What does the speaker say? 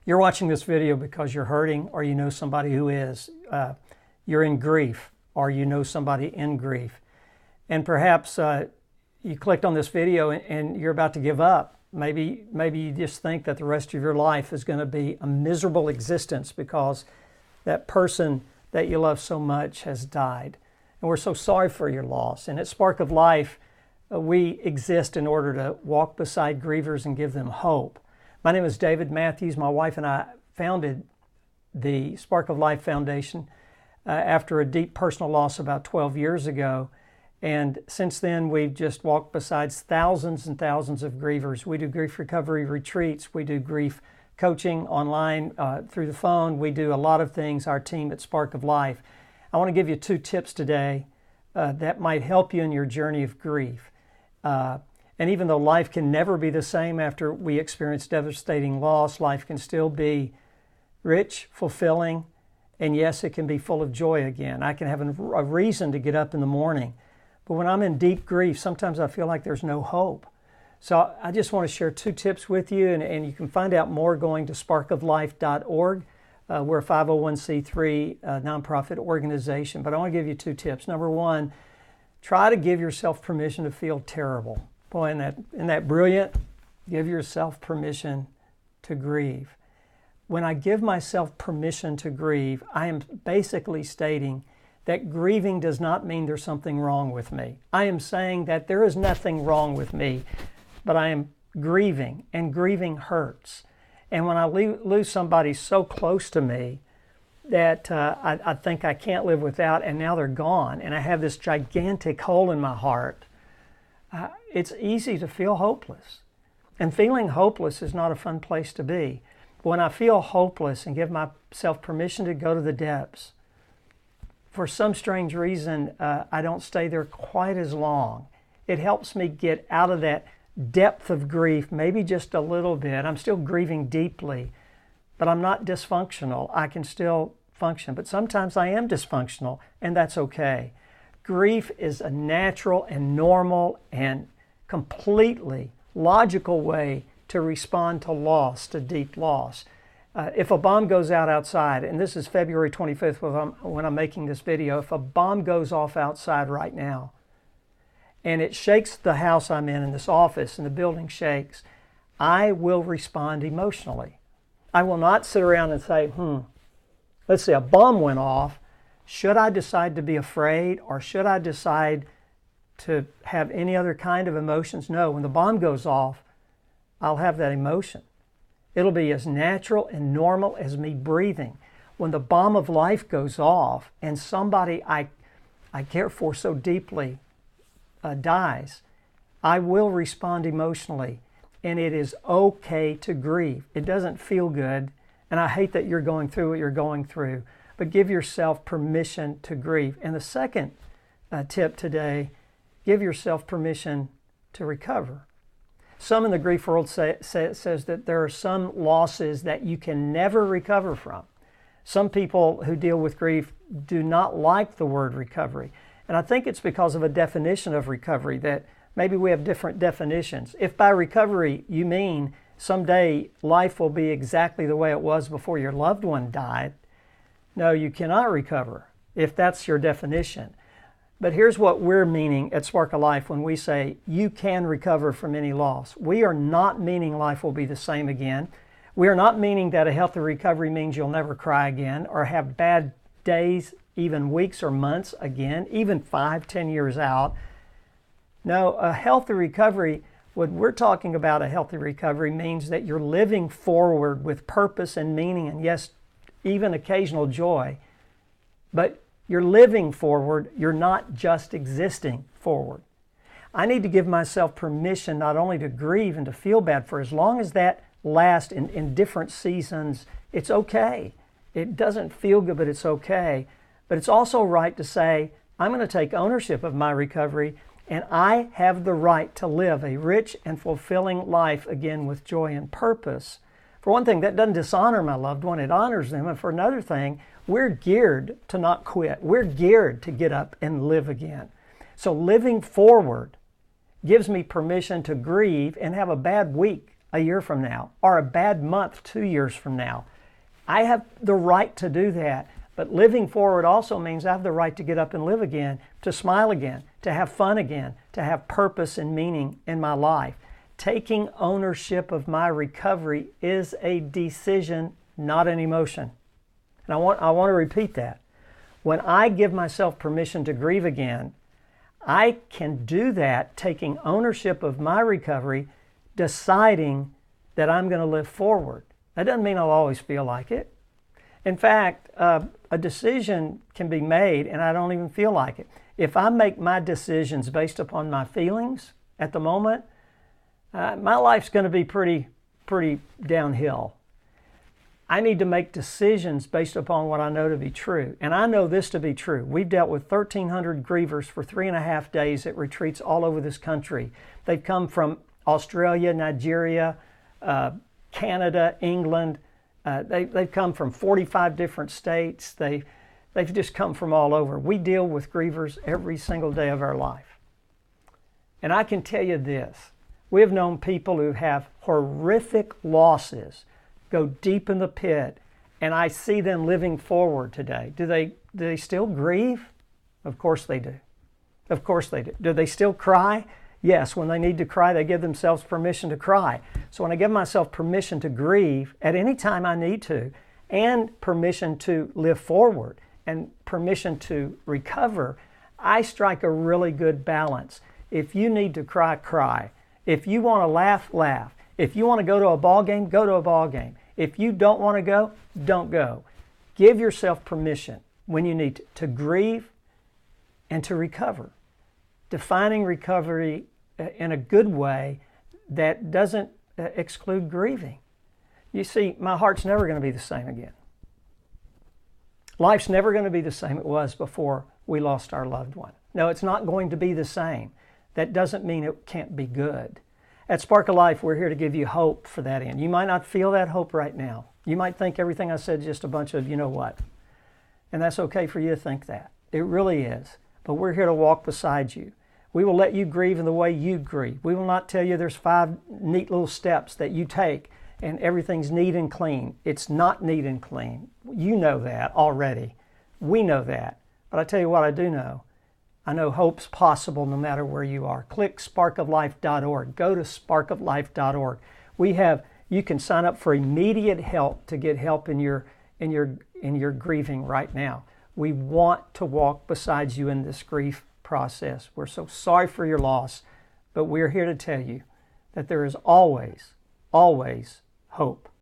You're watching this video because you're hurting or you know somebody who is. You're in grief or you know somebody in grief. And perhaps you clicked on this video and you're about to give up. Maybe you just think that the rest of your life is going to be a miserable existence because that person that you love so much has died. And we're so sorry for your loss. And at Spark of Life, we exist in order to walk beside grievers and give them hope. My name is David Matthews. My wife and I founded the Spark of Life Foundation after a deep personal loss about 12 years ago. And since then, we've just walked beside thousands and thousands of grievers. We do grief recovery retreats. We do grief coaching online through the phone. We do a lot of things, our team at Spark of Life. I want to give you 2 tips today that might help you in your journey of grief. And even though life can never be the same after we experience devastating loss, life can still be rich, fulfilling, and yes, it can be full of joy again. I can have a reason to get up in the morning. But when I'm in deep grief, sometimes I feel like there's no hope. So I just want to share 2 tips with you, and you can find out more going to sparkoflife.org. We're a 501c3 nonprofit organization, but I want to give you 2 tips. Number 1, try to give yourself permission to feel terrible. Boy, isn't that brilliant? Give yourself permission to grieve. When I give myself permission to grieve, I am basically stating that grieving does not mean there's something wrong with me. I am saying that there is nothing wrong with me, but I am grieving, and grieving hurts. And when I lose somebody so close to me that I think I can't live without, and now they're gone, and I have this gigantic hole in my heart, it's easy to feel hopeless. And feeling hopeless is not a fun place to be. But when I feel hopeless and give myself permission to go to the depths, for some strange reason, I don't stay there quite as long. It helps me get out of that depth of grief, maybe just a little bit. I'm still grieving deeply, but I'm not dysfunctional. I can still function, but sometimes I am dysfunctional, and that's okay. Grief is a natural and normal and completely logical way to respond to loss, to deep loss. If a bomb goes out outside, and this is February 25th when I'm making this video, if a bomb goes off outside right now, and it shakes the house I'm in this office, and the building shakes, I will respond emotionally. I will not sit around and say, let's see, a bomb went off. Should I decide to be afraid, or should I decide to have any other kind of emotions? No, when the bomb goes off, I'll have that emotion. It'll be as natural and normal as me breathing. When the bomb of life goes off and somebody I care for so deeply dies, I will respond emotionally, and it is okay to grieve. It doesn't feel good, and I hate that you're going through what you're going through, but give yourself permission to grieve. And the second tip today, give yourself permission to recover. Some in the grief world says that there are some losses that you can never recover from. Some people who deal with grief do not like the word recovery. And I think it's because of a definition of recovery that maybe we have different definitions. If by recovery you mean someday life will be exactly the way it was before your loved one died, no, you cannot recover if that's your definition. But here's what we're meaning at Spark of Life when we say you can recover from any loss. We are not meaning life will be the same again. We are not meaning that a healthy recovery means you'll never cry again or have bad days, even weeks or months again, even 5-10 years out. No, a healthy recovery, when we're talking about a healthy recovery, means that you're living forward with purpose and meaning, and yes, even occasional joy. But you're living forward, you're not just existing forward. I need to give myself permission not only to grieve and to feel bad for as long as that lasts in different seasons. It's okay. It doesn't feel good, but it's okay. But it's also right to say, I'm going to take ownership of my recovery, and I have the right to live a rich and fulfilling life again with joy and purpose. For one thing, that doesn't dishonor my loved one, it honors them. And for another thing, we're geared to not quit. We're geared to get up and live again. So living forward gives me permission to grieve and have a bad week, a year from now, or a bad month 2 years from now. I have the right to do that. But living forward also means I have the right to get up and live again, to smile again, to have fun again, to have purpose and meaning in my life. Taking ownership of my recovery is a decision, not an emotion. And I want to repeat that. When I give myself permission to grieve again, I can do that taking ownership of my recovery, deciding that I'm going to live forward. That doesn't mean I'll always feel like it. In fact, a decision can be made and I don't even feel like it. If I make my decisions based upon my feelings at the moment, my life's going to be pretty downhill. I need to make decisions based upon what I know to be true. And I know this to be true. We've dealt with 1,300 grievers for 3.5 days at retreats all over this country. They've come from Australia, Nigeria, Canada, England. They've come from 45 different states. They've just come from all over. We deal with grievers every single day of our life. And I can tell you this. We have known people who have horrific losses go deep in the pit, and I see them living forward today. Do they still grieve? Of course they do. Of course they do. Do they still cry? Yes, when they need to cry, they give themselves permission to cry. So when I give myself permission to grieve at any time I need to, and permission to live forward, and permission to recover, I strike a really good balance. If you need to cry, cry. If you want to laugh, laugh. If you want to go to a ball game, go to a ball game. If you don't want to go, don't go. Give yourself permission when you need to grieve and to recover. Defining recovery in a good way that doesn't exclude grieving. You see, my heart's never going to be the same again. Life's never going to be the same it was before we lost our loved one. No, it's not going to be the same. That doesn't mean it can't be good. At Spark of Life, we're here to give you hope for that end. You might not feel that hope right now. You might think everything I said is just a bunch of you know what. And that's okay for you to think that. It really is. But we're here to walk beside you. We will let you grieve in the way you grieve. We will not tell you there's 5 neat little steps that you take and everything's neat and clean. It's not neat and clean. You know that already. We know that. But I tell you what I do know. I know hope's possible no matter where you are. Click sparkoflife.org. Go to sparkoflife.org. You can sign up for immediate help to get help in your grieving right now. We want to walk beside you in this grief process. We're so sorry for your loss, but we're here to tell you that there is always, always hope.